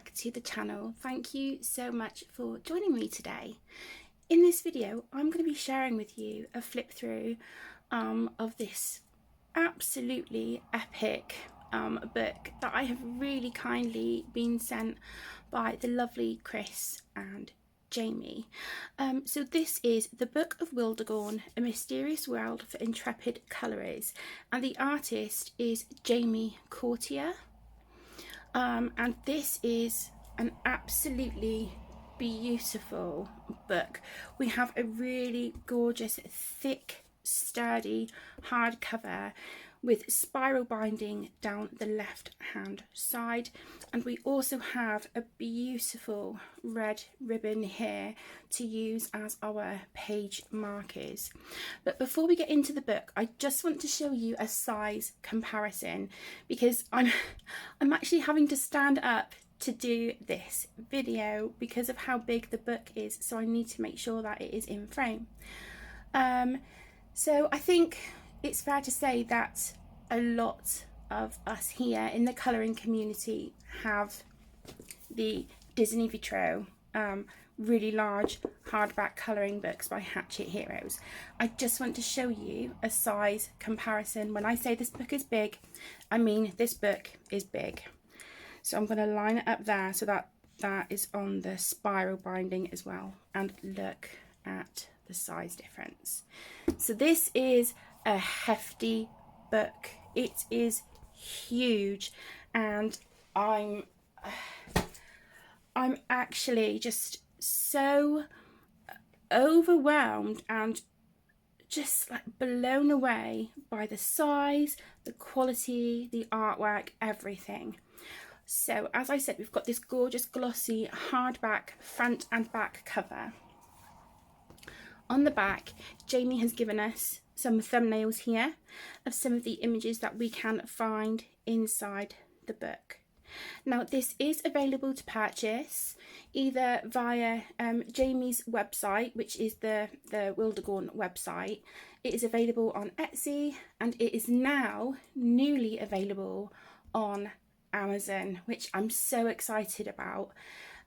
back to the channel. Thank you so much for joining me today. In this video, I'm going to be sharing with you a flip through of this absolutely epic book that I have really kindly been sent by the lovely Chris and Jamie. So this is The Book of Wildergorn, A Mysterious World for Intrepid Colourers, and the artist is Jamie Courtier. And this is an absolutely beautiful book. We have a really gorgeous, thick, sturdy hardcover with spiral binding down the left hand side, and we also have a beautiful red ribbon here to use as our page markers. But before we get into the book, I just want to show you a size comparison, because I'm actually having to stand up to do this video because of how big the book is, so I need to make sure that it is in frame. So I think it's fair to say that a lot of us here in the colouring community have the Disney Vitraux, really large hardback colouring books by Hachette Heroes. I just want to show you a size comparison. When I say this book is big, I mean this book is big. So I'm going to line it up there so that that is on the spiral binding as well, and look at the size difference. So this is a hefty book. It is huge, and I'm actually just so overwhelmed and just like blown away by the size, the quality, the artwork, everything. So as I said, we've got this gorgeous glossy hardback front and back cover. On the back, Jamie has given us some thumbnails here of some of the images that we can find inside the book. Now this is available to purchase either via Jamie's website, which is the Wildergorn website. It is available on Etsy, and it is now newly available on Amazon, which I'm so excited about.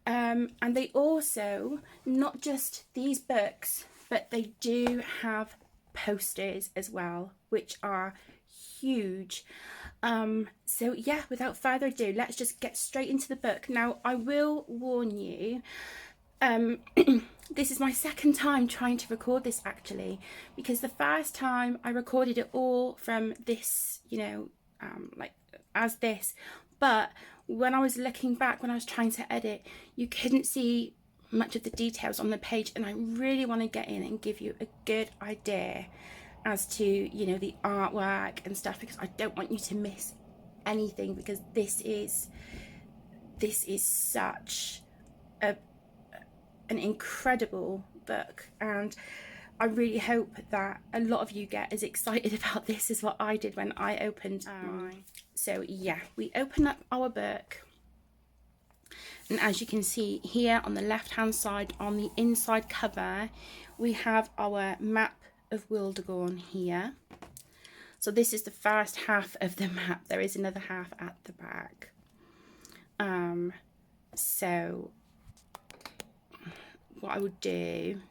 And they also, not just these books, but they do have posters as well, which are huge. So yeah, without further ado, let's just get straight into the book. Now I will warn you, this is my second time trying to record this actually, because the first time I recorded it all from this, you know, like as this, but when I was looking back, when I was trying to edit, you couldn't see much of the details on the page, and I really want to get in and give you a good idea as to, you know, the artwork and stuff, because I don't want you to miss anything, because this is such an incredible book, and I really hope that a lot of you get as excited about this as what I did when I opened mine. So yeah, we open up our book, and as you can see here on the left hand side, on the inside cover, we have our map of Wildergorn here. So this is the first half of the map. There is another half at the back. So what I would do,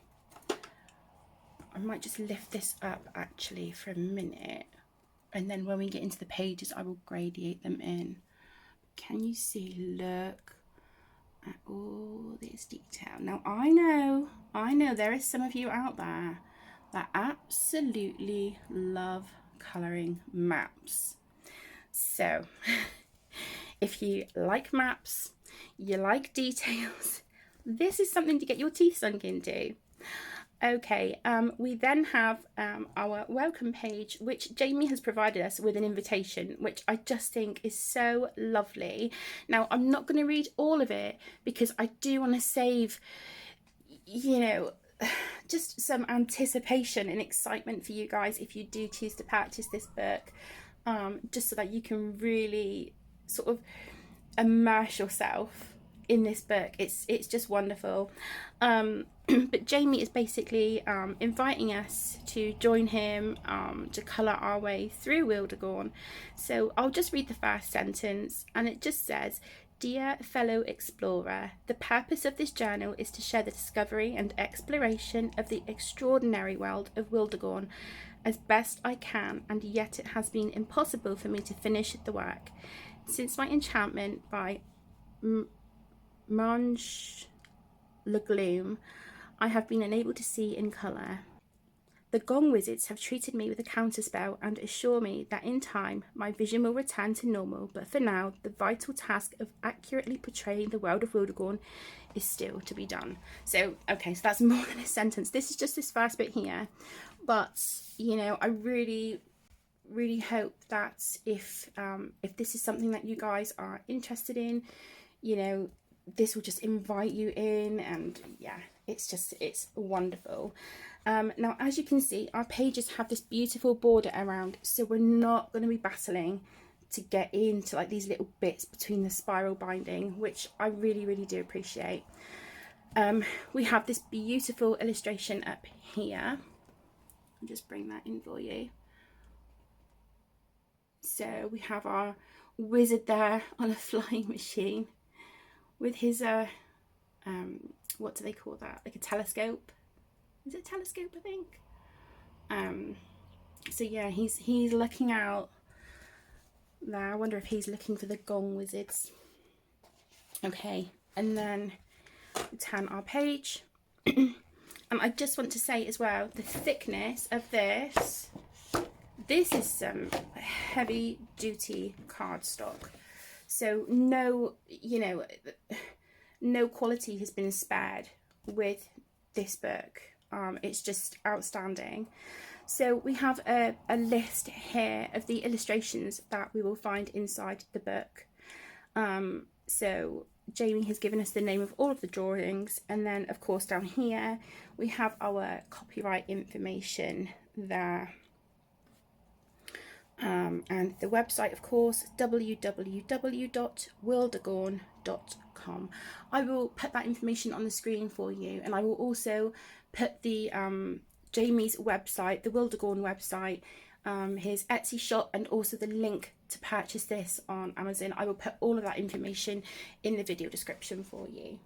I might just lift this up actually for a minute, and then when we get into the pages I will gradiate them in. Can you see? Look at all this detail. Now I know there is some of you out there that absolutely love colouring maps. So if you like maps, you like details, this is something to get your teeth sunk into. Okay, we then have our welcome page, which Jamie has provided us with an invitation, which I just think is so lovely. Now, I'm not going to read all of it because I do want to save, you know, just some anticipation and excitement for you guys if you do choose to purchase this book, just so that you can really sort of immerse yourself in this book. It's just wonderful. But Jamie is basically inviting us to join him to colour our way through Wildergorn. So I'll just read the first sentence, and it just says, Dear fellow explorer, the purpose of this journal is to share the discovery and exploration of the extraordinary world of Wildergorn as best I can, and yet it has been impossible for me to finish the work. Since my enchantment by Mange Le Gloom, I have been unable to see in colour. The Gong wizards have treated me with a counterspell and assure me that in time my vision will return to normal, but for now the vital task of accurately portraying the world of Wildergorn is still to be done. So, okay, so that's more than a sentence. This is just this first bit here. But, you know, I really hope that if this is something that you guys are interested in, you know, this will just invite you in, and yeah, it's wonderful. Now, as you can see, our pages have this beautiful border around, so we're not going to be battling to get into like these little bits between the spiral binding, which I really do appreciate. We have this beautiful illustration up here. I'll just bring that in for you. So we have our wizard there on a flying machine with his what do they call that, like a telescope? Is it a telescope, I think? So yeah, he's looking out there. I wonder if he's looking for the Gong wizards. Okay, and then we turn our page. And I just want to say as well, the thickness of this is some heavy duty cardstock. So no, you know, no quality has been spared with this book. It's just outstanding. So we have a list here of the illustrations that we will find inside the book. So Jamie has given us the name of all of the drawings, and then of course down here we have our copyright information there. And the website, of course, www.wildergorn.com. I will put that information on the screen for you, and I will also put the Jamie's website, the Wildergorn website, his Etsy shop, and also the link to purchase this on Amazon. I will put all of that information in the video description for you.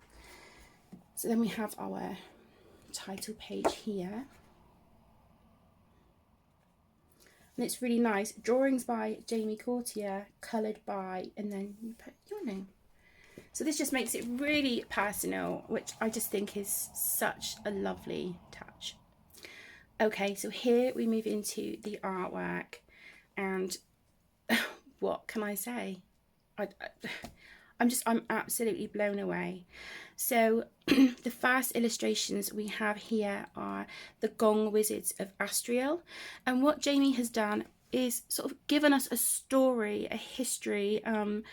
So then we have our title page here. And it's really nice. Drawings by Jamie Courtier, coloured by, and then you put your name. So this just makes it really personal, which I just think is such a lovely touch. Okay, so here we move into the artwork, and what can I say? I'm absolutely blown away. So the first illustrations we have here are the Gong wizards of Astriel, and what Jamie has done is sort of given us a story, a history, and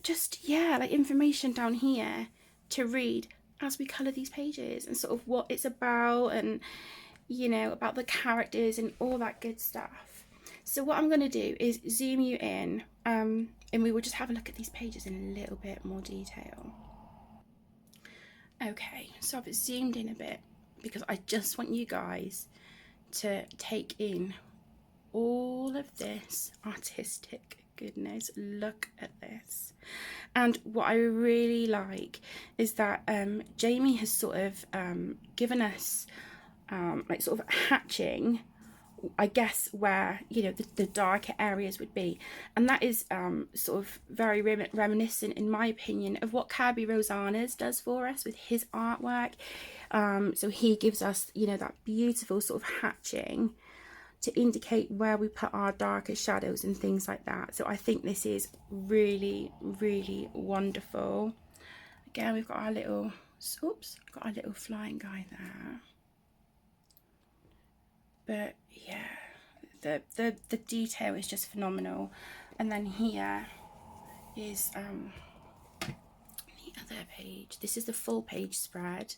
just, yeah, like information down here to read as we colour these pages, and sort of what it's about, and you know, about the characters and all that good stuff. So what I'm going to do is zoom you in, and we will just have a look at these pages in a little bit more detail. Okay, so I've zoomed in a bit because I just want you guys to take in all of this artistic goodness. Look at this. And what I really like is that Jamie has sort of given us like sort of hatching, I guess, where, you know, the darker areas would be, and that is sort of very reminiscent, in my opinion, of what Kirby Rosanas does for us with his artwork. So he gives us, you know, that beautiful sort of hatching to indicate where we put our darker shadows and things like that. So I think this is really wonderful. Again, we've got our little, oops, got our little flying guy there. But yeah, the detail is just phenomenal. And then here is the other page. This is the full page spread.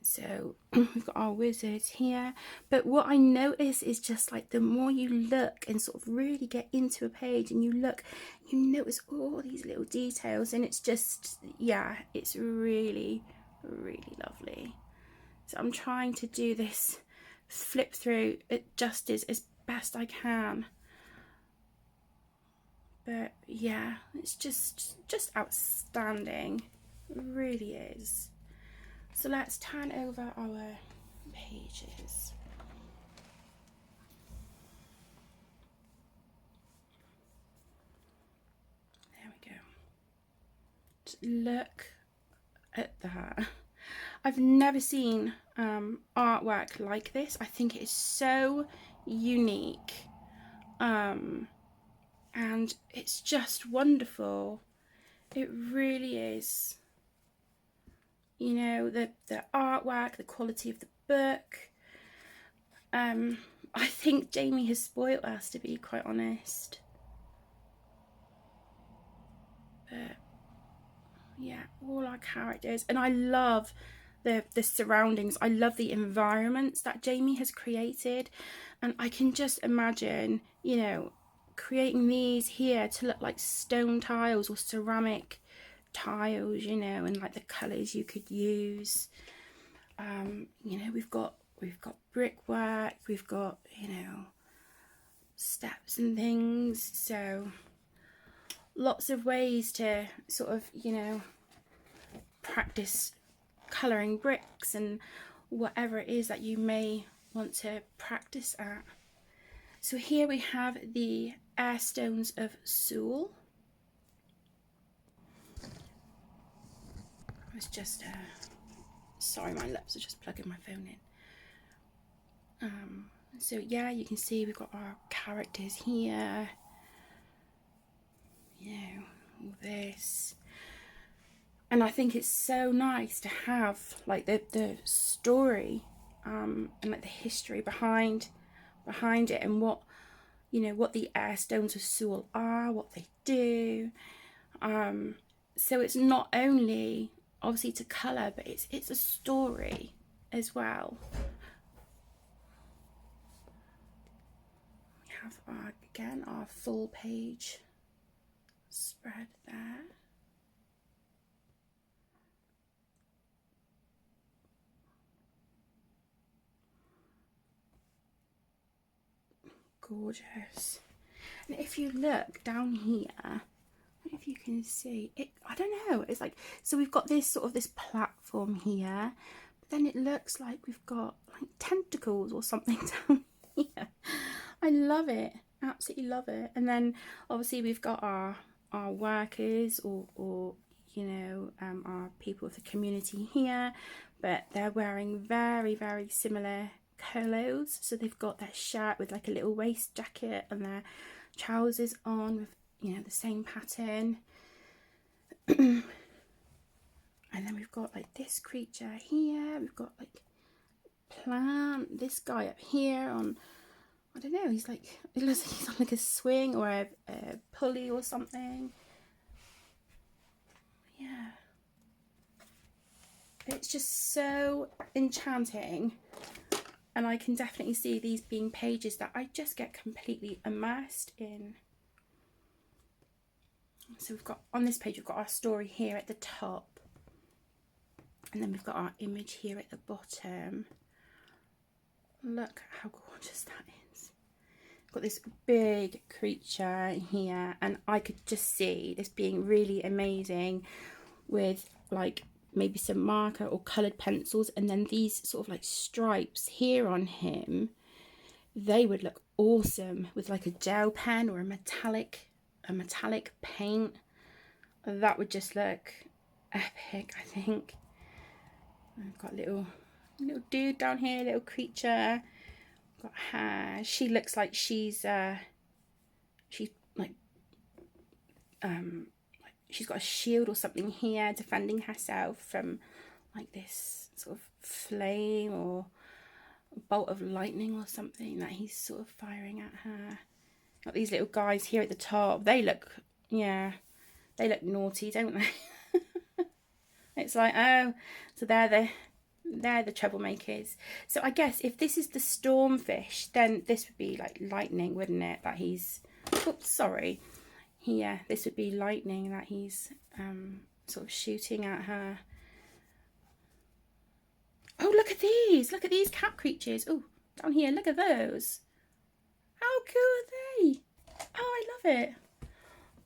So we've got our wizards here. But what I notice is just like the more you look and sort of really get into a page and you look, you notice all these little details, and it's just, yeah, it's really lovely. So I'm trying to do this flip through it justice as best I can, But yeah, it's just outstanding. It really is. So let's turn over our pages. There we go. Just look at that. I've never seen artwork like this. I think it is so unique. And it's just wonderful. It really is. You know, the artwork, the quality of the book. I think Jamie has spoilt us, to be quite honest. But yeah, all our characters. And I love the surroundings. I love the environments that Jamie has created. And I can just imagine, you know, creating these here to look like stone tiles or ceramic tiles, you know, and like the colours you could use. You know, we've got brickwork, we've got, you know, steps and things, so lots of ways to sort of, you know, practice colouring bricks and whatever it is that you may want to practice at. So here we have the airstones of Seoul. I was just sorry, my lips are just plugging my phone in. So yeah, you can see we've got our characters here. You know, all this. And I think it's so nice to have like the story and like the history behind it, and what, you know, what the airstones of Seoul are, what they do. So it's not only obviously to colour, but it's a story as well. We have again our full page spread there. Gorgeous. And if you look down here, I don't know if you can see it, I don't know, it's like, so we've got this sort of this platform here, but then it looks like we've got like tentacles or something down here. I love it, absolutely love it. And then obviously we've got our workers or you know, our people of the community here, but they're wearing very, very similar clothes. So they've got their shirt with like a little waist jacket and their trousers on with, you know, the same pattern. And then we've got like this creature here, we've got like plant, this guy up here on, I don't know, he's like, it looks like he's on like a swing or a pulley or something. Yeah, it's just so enchanting. And I can definitely see these being pages that I just get completely immersed in. So we've got, on this page, we've got our story here at the top. And then we've got our image here at the bottom. Look how gorgeous that is. Got this big creature here, and I could just see this being really amazing with like maybe some marker or coloured pencils, and then these sort of like stripes here on him, they would look awesome with like a gel pen or a metallic paint. That would just look epic, I think. I've got a little dude down here, little creature, got hair. She looks like she's like she's got a shield or something here defending herself from like this sort of flame or a bolt of lightning or something that he's sort of firing at her. Got these little guys here at the top. They look, yeah, they look naughty, don't they? It's like, oh, so they're the troublemakers. So I guess if this is the stormfish, then this would be like lightning, wouldn't it? That he's, oops, sorry. Here, this would be lightning that he's sort of shooting at her. Oh, look at these cat creatures. Oh, down here, look at those. How cool are they? Oh, I love it.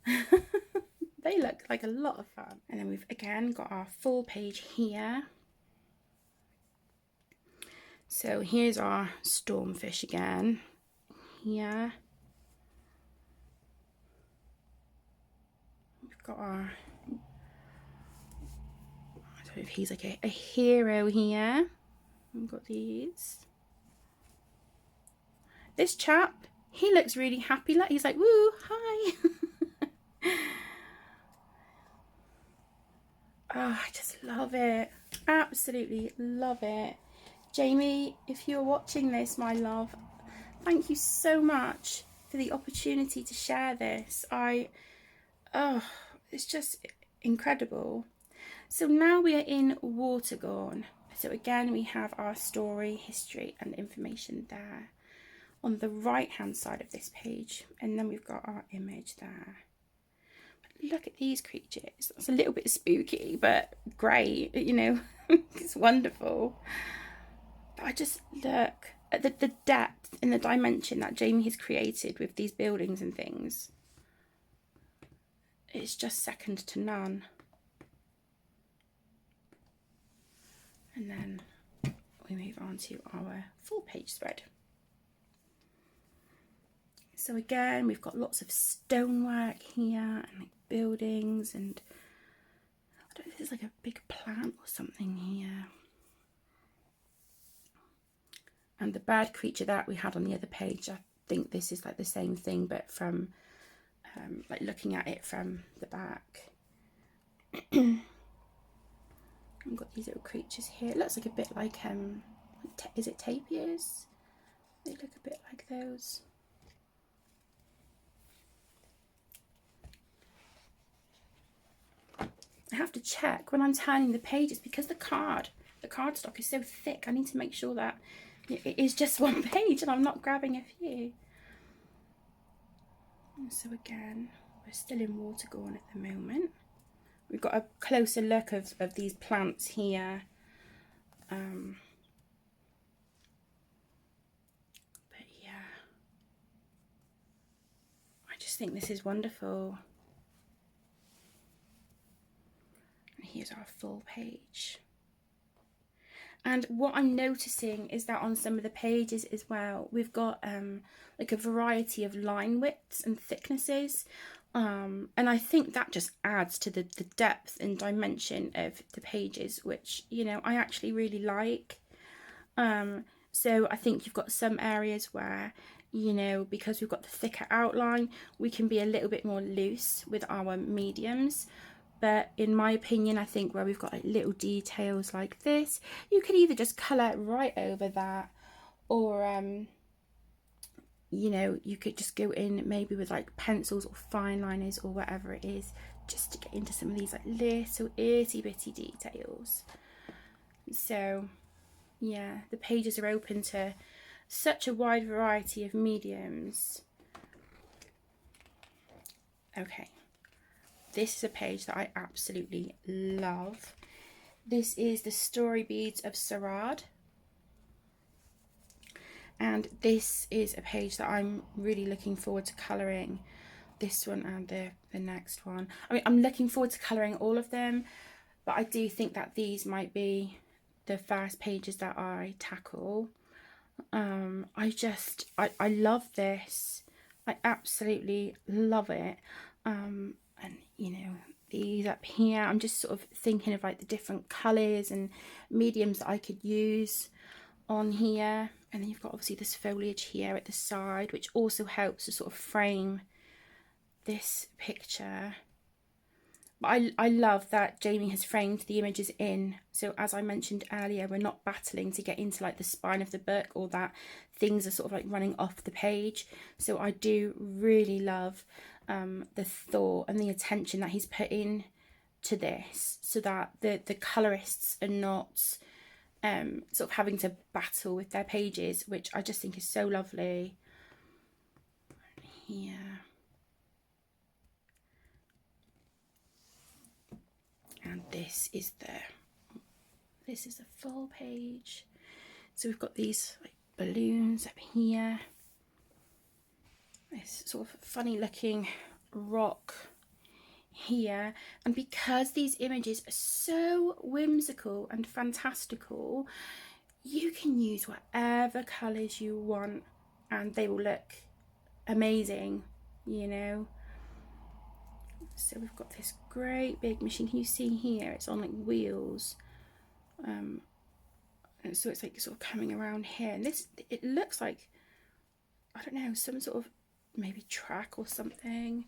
They look like a lot of fun. And then we've again got our full page here. So here's our stormfish again. Here. We've got our, I don't know if he's like a hero here. We've got these. This chap, he looks really happy. He's like, woo, hi. Oh, I just love it. Absolutely love it. Jamie, if you're watching this, my love, thank you so much for the opportunity to share this. Oh, it's just incredible. So now we are in Watergorn. So again, we have our story, history, and information there on the right hand side of this page. And then we've got our image there. Look at these creatures. It's a little bit spooky, but great, you know. It's wonderful. But I just look at the depth and the dimension that Jamie has created with these buildings and things. It's just second to none. And then we move on to our full page spread. So again, we've got lots of stonework here and like buildings, and I don't know if there's like a big plant or something here. And the bird creature that we had on the other page, I think this is like the same thing, but from like looking at it from the back. We've got these little creatures here. It looks like a bit like is it tapirs? They look a bit like those. I have to check when I'm turning the pages because the cardstock is so thick. I need to make sure that it is just one page and I'm not grabbing a few. And so again, we're still in Watergorn at the moment. We've got a closer look of these plants here. But yeah, I just think this is wonderful. Here's our full page. And what I'm noticing is that on some of the pages as well, we've got like a variety of line widths and thicknesses. And I think that just adds to the depth and dimension of the pages, which, you know, I actually really like. So I think you've got some areas where, you know, because we've got the thicker outline, we can be a little bit more loose with our mediums. But in my opinion, I think where we've got like little details like this, you could either just colour right over that, or you know, you could just go in maybe with like pencils or fine liners or whatever it is, just to get into some of these like little itty bitty details. So yeah, the pages are open to such a wide variety of mediums. Okay. This is a page that I absolutely love. This is the Story Beads of Sarad. And this is a page that I'm really looking forward to colouring. This one and the next one. I mean, I'm looking forward to colouring all of them, but I do think that these might be the first pages that I tackle. I love this. I absolutely love it. And you know, these up here, I'm just sort of thinking of like the different colours and mediums that I could use on here. And then you've got obviously this foliage here at the side, which also helps to sort of frame this picture. But I love that Jamie has framed the images in. So as I mentioned earlier, we're not battling to get into like the spine of the book, or that things are sort of like running off the page. So I do really love the thought and the attention that he's put in to this, so that the colorists are not sort of having to battle with their pages, which I just think is so lovely. Here. And this is the full page. So we've got these like balloons up here. This sort of funny looking rock here, and because these images are so whimsical and fantastical, you can use whatever colours you want and they will look amazing, you know. So we've got this great big machine. Can you see here it's on like wheels, and so it's like sort of coming around here, and this, it looks like, I don't know, some sort of maybe track or something.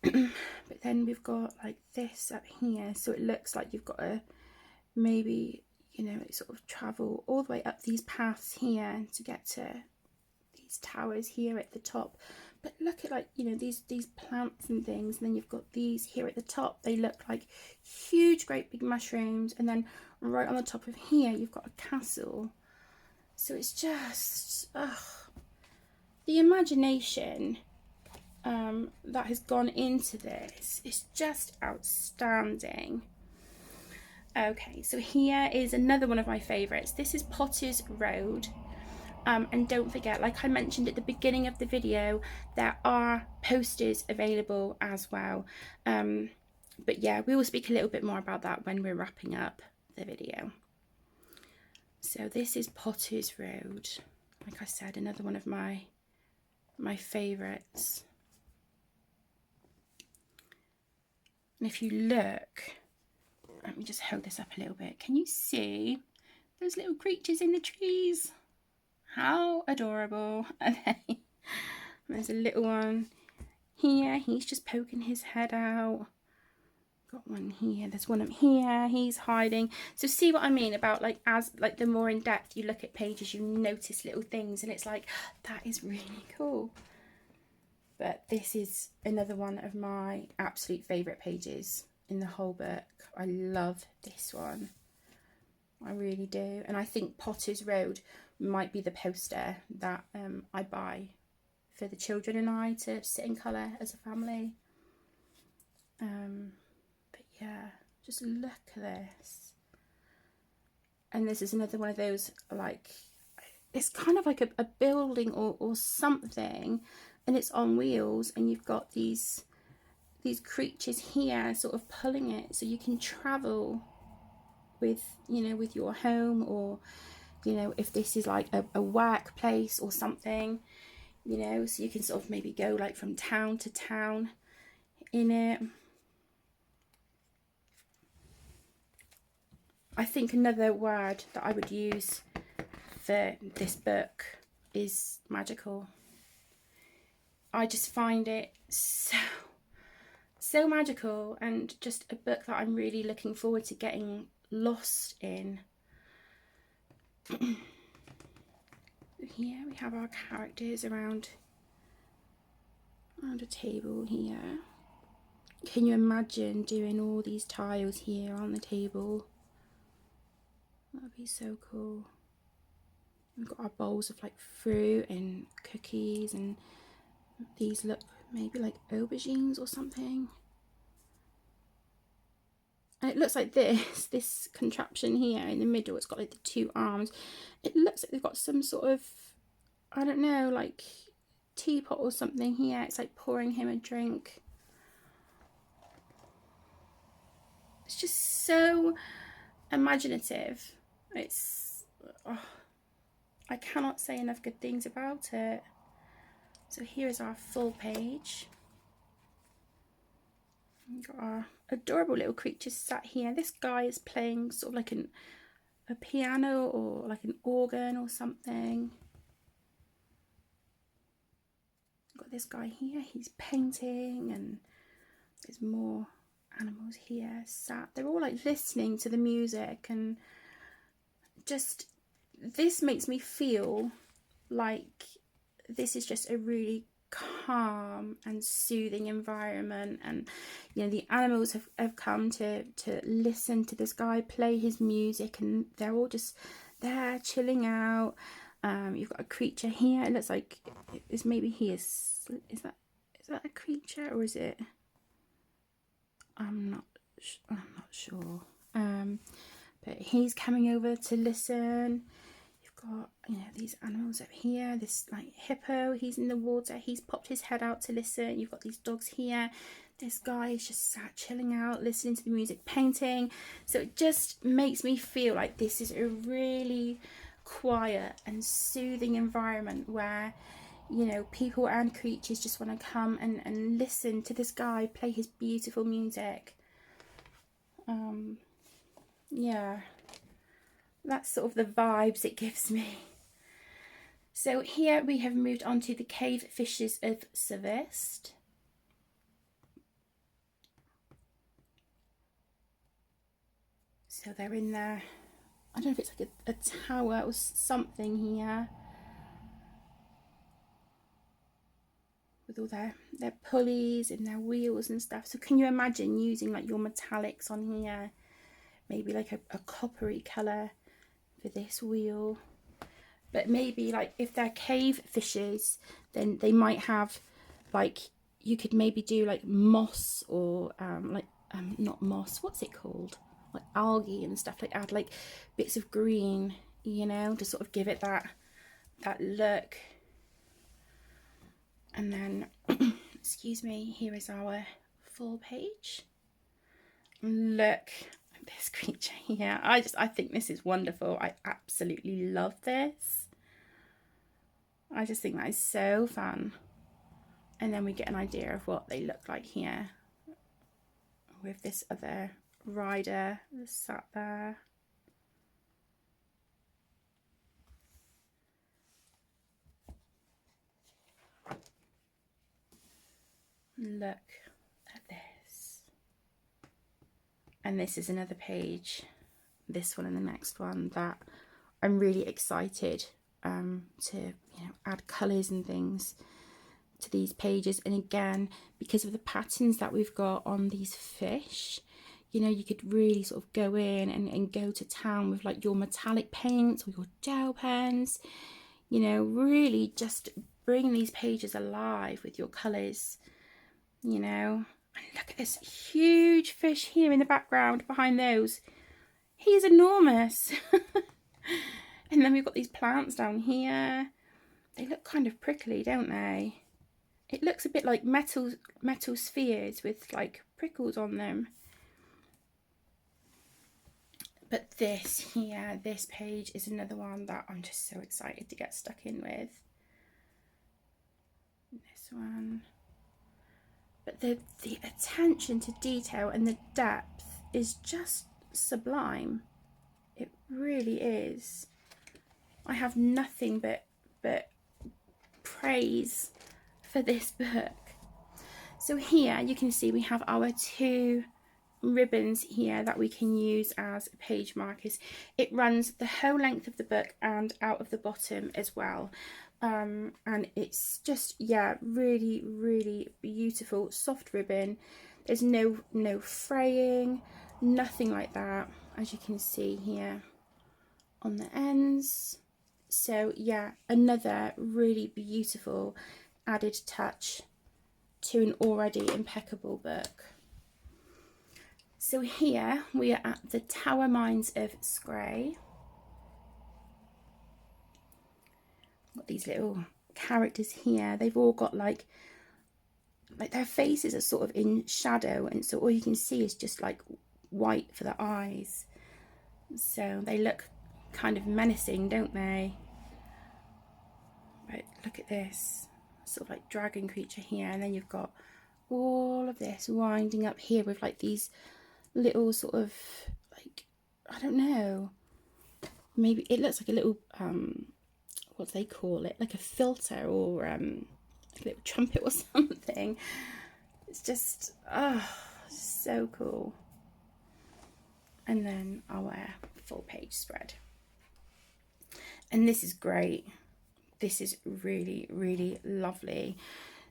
But then we've got like this up here, so it looks like you've got to maybe, you know, sort of travel all the way up these paths here to get to these towers here at the top. But look at, like, you know, these plants and things, and then you've got these here at the top. They look like huge great big mushrooms, and then right on the top of here you've got a castle. So it's just the imagination that has gone into this is just outstanding. Okay, so here is another one of my favourites. This is Potter's Road. And don't forget, like I mentioned at the beginning of the video, there are posters available as well. But yeah, we will speak a little bit more about that when we're wrapping up the video. So this is Potter's Road. Like I said, another one of my favourites. And if you look, let me just hold this up a little bit. Can you see those little creatures in the trees? How adorable are they? There's a little one here. He's just poking his head out. Got one here. There's one up here. He's hiding. So see what I mean about, like, as like the more in depth you look at pages, you notice little things, and it's like, that is really cool. But this is another one of my absolute favourite pages in the whole book. I love this one. I really do. And I think Potter's Road might be the poster that I buy for the children and I to sit in colour as a family. But yeah, just look at this. And this is another one of those, like, it's kind of like a building or something, and it's on wheels, and you've got these creatures here sort of pulling it, so you can travel with, you know, with your home, or, you know, if this is like a workplace or something, you know, so you can sort of maybe go like from town to town in it. I think another word that I would use for this book is magical. I just find it so magical, and just a book that I'm really looking forward to getting lost in. Here we have our characters around a table here. Can you imagine doing all these tiles here on the table? That would be so cool. We've got our bowls of like fruit and cookies, and these look maybe like aubergines or something. And it looks like this contraption here in the middle, it's got like the two arms. It looks like they've got some sort of, I don't know, like teapot or something here. It's like pouring him a drink. It's just so imaginative. It's, oh, I cannot say enough good things about it. So here is our full page. We've got our adorable little creatures sat here. This guy is playing sort of like a piano or like an organ or something. We've got this guy here, he's painting, and there's more animals here sat. They're all like listening to the music, and just, this makes me feel like this is just a really calm and soothing environment, and, you know, the animals have come to listen to this guy play his music, and they're all just there chilling out. You've got a creature here. It looks like it's maybe is that a creature, or is it, I'm not sure. But he's coming over to listen. You've got, you know, these animals up here. This like hippo, he's in the water, he's popped his head out to listen. You've got these dogs here. This guy is just sat chilling out, listening to the music, painting. So it just makes me feel like this is a really quiet and soothing environment where, you know, people and creatures just want to come and listen to this guy play his beautiful music. Yeah, that's sort of the vibes it gives me. So here we have moved on to the cave fishes of Savist. So they're in there. I don't know if it's like a tower or something here, with all their pulleys and their wheels and stuff. So can you imagine using like your metallics on here? Maybe like a coppery colour for this wheel. But maybe like if they're cave fishes, then they might have like, you could maybe do like moss or not moss, what's it called? Like algae and stuff, like add like bits of green, you know, to sort of give it that look. And then, excuse me, here is our full page. Look at this creature here. I think this is wonderful. I absolutely love this. I just think that is so fun. And then we get an idea of what they look like here with this other rider sat there. Look at this. And this is another page, this one and the next one, that I'm really excited to, you know, add colours and things to these pages. And again, because of the patterns that we've got on these fish, you know, you could really sort of go in and go to town with like your metallic paints or your gel pens, you know, really just bring these pages alive with your colours, you know. And look at this huge fish here in the background behind those. He is enormous. And then we've got these plants down here. They look kind of prickly, don't they? It looks a bit like metal spheres with like prickles on them. But this here, this page is another one that I'm just so excited to get stuck in with. This one. But the attention to detail and the depth is just sublime. It really is. I have nothing but praise for this book. So here you can see we have our two ribbons here that we can use as page markers. It runs the whole length of the book and out of the bottom as well. And it's just, yeah, really, really beautiful, soft ribbon. There's no fraying, nothing like that, as you can see here on the ends. So yeah, another really beautiful added touch to an already impeccable book. So here we are at the Tower Mines of Scay. Got these little characters here. They've all got like their faces are sort of in shadow, and so all you can see is just like white for the eyes. So they look kind of menacing, don't they? But look at this sort of like dragon creature here, and then you've got all of this winding up here with like these little sort of like, I don't know, maybe it looks like a little what do they call it, like a filter or like a little trumpet or something. It's just so cool. And then our full page spread, and this is great. This is really, really lovely,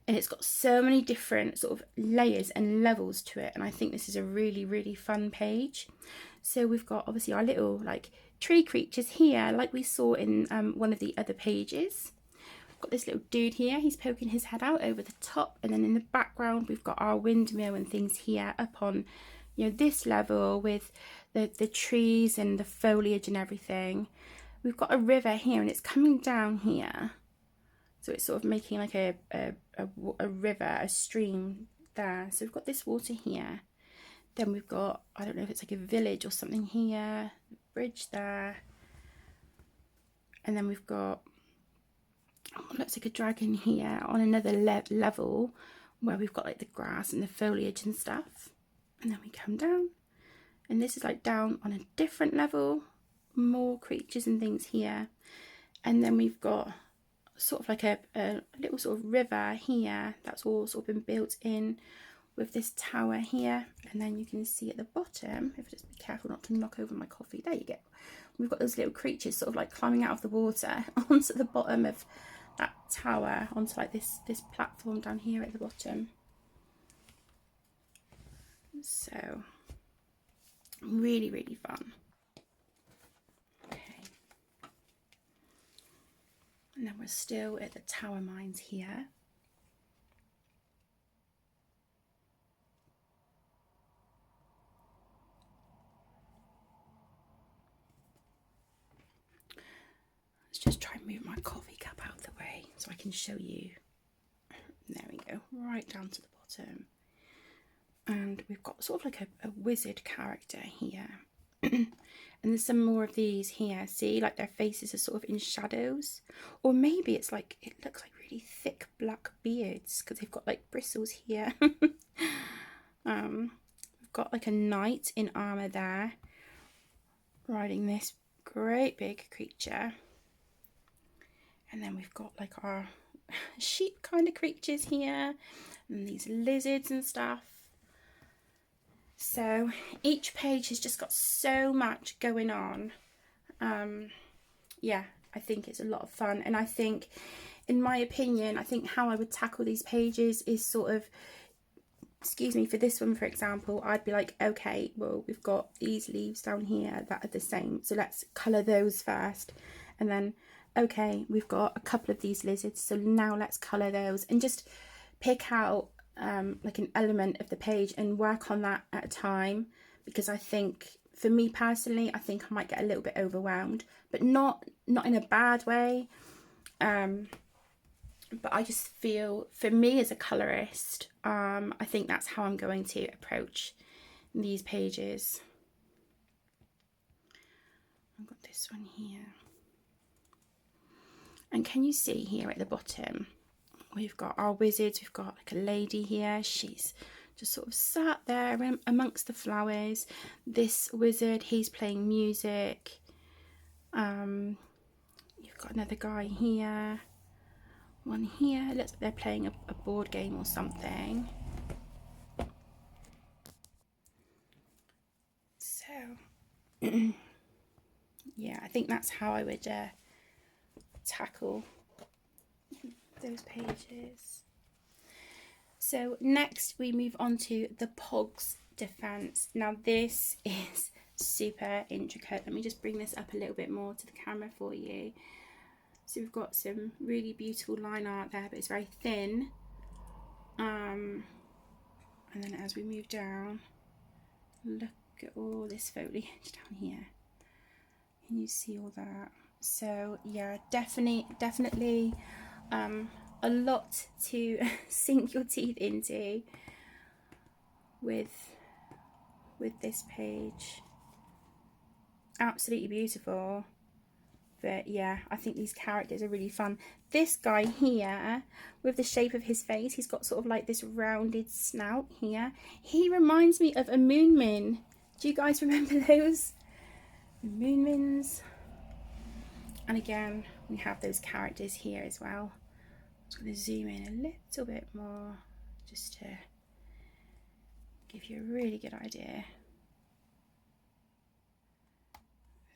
and it's got so many different sort of layers and levels to it, and I think this is a really, really fun page. So we've got obviously our little like tree creatures here, like we saw in one of the other pages. We've got this little dude here, he's poking his head out over the top, and then in the background we've got our windmill and things here up on, you know, this level with the trees and the foliage and everything. we've got a river here and it's coming down here. So it's sort of making like a river, a stream there. So we've got this water here. Then we've got, I don't know if it's like a village or something here, bridge there. And then we've got, what looks like a dragon here on another level where we've got like the grass and the foliage and stuff. And then we come down and this is like down on a different level, more creatures and things here. And then we've got sort of like a little sort of river here that's all sort of been built in with this tower here. And then you can see at the bottom, if I just be careful not to knock over my coffee, there you go, we've got those little creatures sort of like climbing out of the water onto the bottom of that tower, onto like this platform down here at the bottom. So really, really fun. And then we're still at the tower mines here. Let's just try and move my coffee cup out of the way so I can show you. There we go, right down to the bottom. And we've got sort of like a wizard character here. And there's some more of these here. See, like their faces are sort of in shadows. Or maybe it's like, it looks like really thick black beards because they've got like bristles here. We've got like a knight in armour there, riding this great big creature. And then we've got like our sheep kind of creatures here. And these lizards and stuff. So each page has just got so much going on. Yeah, I think it's a lot of fun. And I think, in my opinion, I think how I would tackle these pages is sort of, excuse me, for this one, for example, I'd be like, okay, well, we've got these leaves down here that are the same. So let's colour those first. And then, okay, we've got a couple of these lizards. So now let's colour those and just pick out like an element of the page and work on that at a time, because I think for me personally, I think I might get a little bit overwhelmed, but not in a bad way. But I just feel, for me as a colorist, I think that's how I'm going to approach these pages. I've got this one here, and can you see here at the bottom? We've got our wizards, we've got like a lady here, she's just sort of sat there amongst the flowers. This wizard, he's playing music. You've got another guy here, one here, it looks like they're playing a board game or something. So, yeah, I think that's how I would tackle those pages. So next we move on to the Pogs defense. Now this is super intricate. Let me just bring this up a little bit more to the camera for you. So we've got some really beautiful line art there, but it's very thin. And then as we move down, look at all this foliage down here. Can you see all that? So yeah, definitely a lot to sink your teeth into with this page. Absolutely beautiful. But yeah, I think these characters are really fun. This guy here, with the shape of his face, he's got sort of like this rounded snout here. He reminds me of a moonmin. Do you guys remember those? The moonmins. And again, we have those characters here as well. I'm just going to zoom in a little bit more just to give you a really good idea.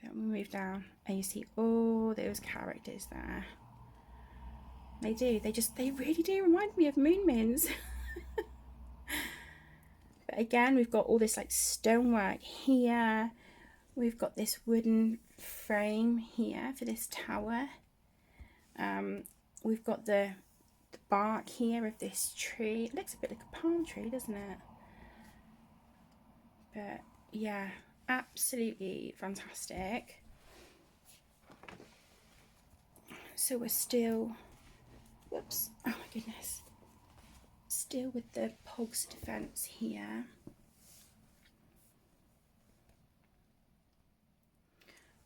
So we move down and you see all those characters there. They really do remind me of moonmins. But again, we've got all this like stonework here. We've got this wooden frame here for this tower. We've got the bark here of this tree. It looks a bit like a palm tree, doesn't it? But yeah, absolutely fantastic. So we're still, whoops, oh my goodness, still with the Pogs defense here.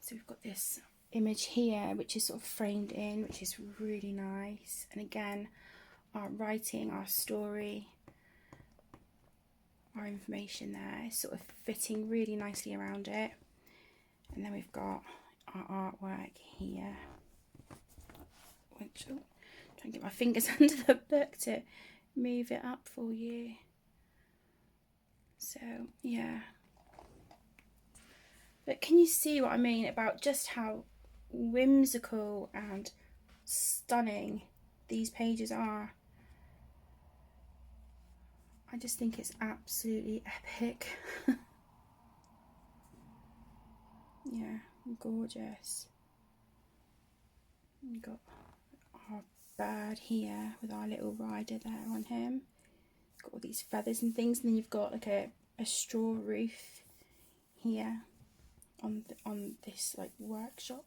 So we've got this image here which is sort of framed in, which is really nice, and again our writing, our story, our information there is sort of fitting really nicely around it. And then we've got our artwork here, which, oh, try and get my fingers under the book to move it up for you. So yeah, but can you see what I mean about just how whimsical and stunning these pages are? I just think it's absolutely epic. Yeah, gorgeous. We've got our bird here with our little rider there on him. Got all these feathers and things, and then you've got like a straw roof here on this like workshop.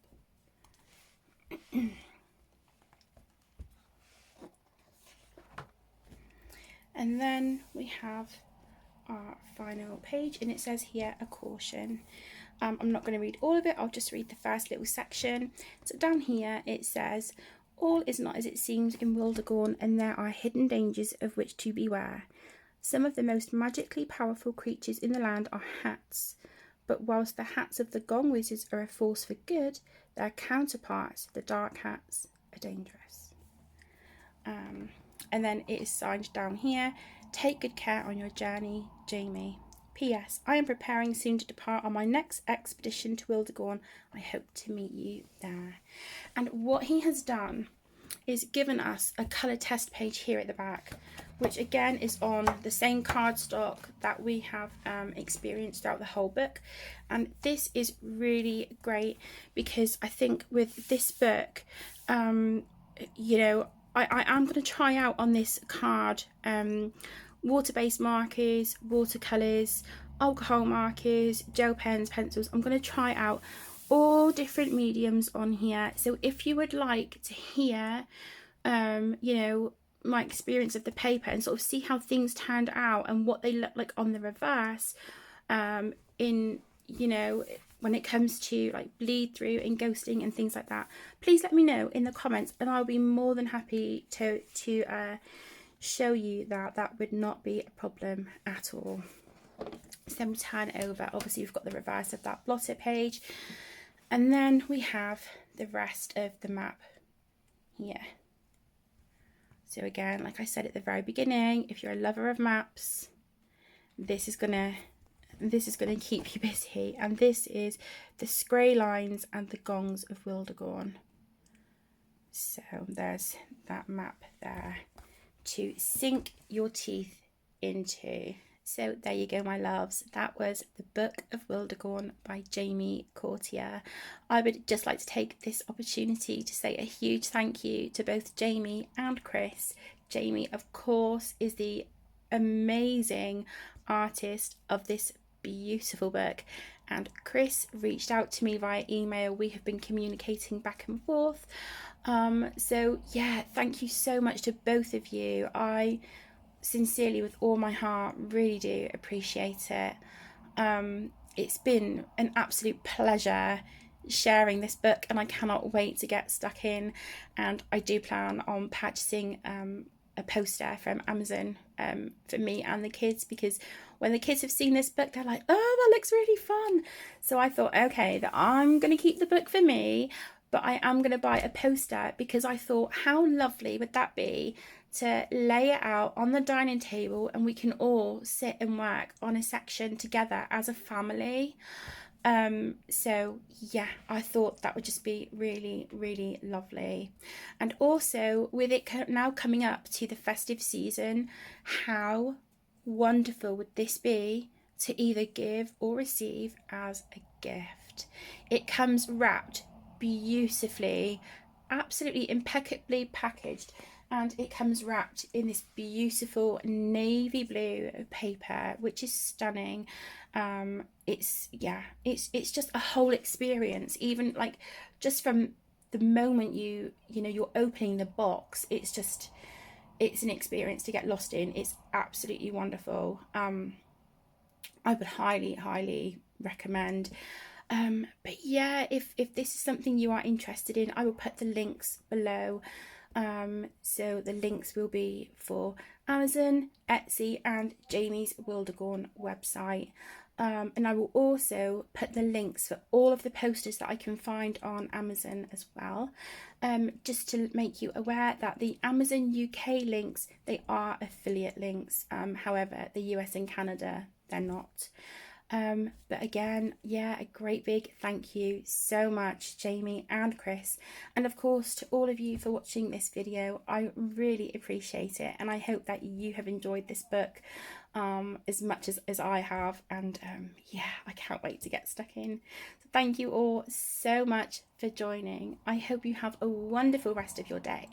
And then we have our final page, and it says here a caution. I'm not going to read all of it, I'll just read the first little section. So down here it says, all is not as it seems in Wildergorn, and there are hidden dangers of which to beware. Some of the most magically powerful creatures in the land are hats, but whilst the hats of the Gong wizards are a force for good, their counterparts, the dark hats, are dangerous. And then it is signed down here, take good care on your journey, Jamie. P.S. I am preparing soon to depart on my next expedition to Wildergorn. I hope to meet you there. And what he has done is given us a colour test page here at the back, which again is on the same cardstock that we have experienced throughout the whole book. And this is really great because I think with this book, you know, I am going to try out on this card water-based markers, watercolours, alcohol markers, gel pens, pencils. I'm going to try out all different mediums on here. So if you would like to hear, you know, my experience of the paper and sort of see how things turned out and what they look like on the reverse, in, you know, when it comes to like bleed through and ghosting and things like that, please let me know in the comments, and I'll be more than happy to show you that. That would not be a problem at all. So then we turn over, obviously we've got the reverse of that blotter page, and then we have the rest of the map here. So again, like I said at the very beginning, if you're a lover of maps, this is gonna keep you busy. And this is the scray lines and the gongs of Wildergorn. So there's that map there to sink your teeth into. So there you go, my loves. That was the Book of Wildergorn by Jamie Courtier. I would just like to take this opportunity to say a huge thank you to both Jamie and Chris. Jamie, of course, is the amazing artist of this beautiful book, and Chris reached out to me via email. We have been communicating back and forth. So yeah, thank you so much to both of you. I sincerely, with all my heart, really do appreciate it. It's been an absolute pleasure sharing this book, and I cannot wait to get stuck in. And I do plan on purchasing a poster from Amazon for me and the kids, because when the kids have seen this book, they're like, oh, that looks really fun. So I thought, okay, that I'm going to keep the book for me, but I am going to buy a poster, because I thought, how lovely would that be to lay it out on the dining table and we can all sit and work on a section together as a family. So yeah, I thought that would just be really, really lovely. And also with it now coming up to the festive season, how wonderful would this be to either give or receive as a gift? It comes wrapped beautifully, absolutely impeccably packaged, and it comes wrapped in this beautiful navy blue paper, which is stunning. It's just a whole experience, even like just from the the moment you're opening the box, it's an experience to get lost in. It's absolutely wonderful. I would highly recommend. But yeah, if this is something you are interested in, I will put the links below. So the links will be for Amazon, Etsy, and Jamie's Wildergorn website. And I will also put the links for all of the posters that I can find on Amazon as well. Just to make you aware that the Amazon UK links, they are affiliate links. However, the US and Canada, they're not. But again, yeah, a great big thank you so much, Jamie and Chris, and of course to all of you for watching this video. I really appreciate it, and I hope that you have enjoyed this book as much as I have. And yeah, I can't wait to get stuck in. So thank you all so much for joining. I hope you have a wonderful rest of your day.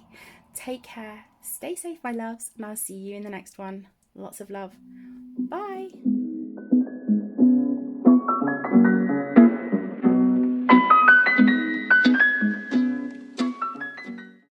Take care, stay safe, my loves, and I'll see you in the next one. Lots of love. Bye.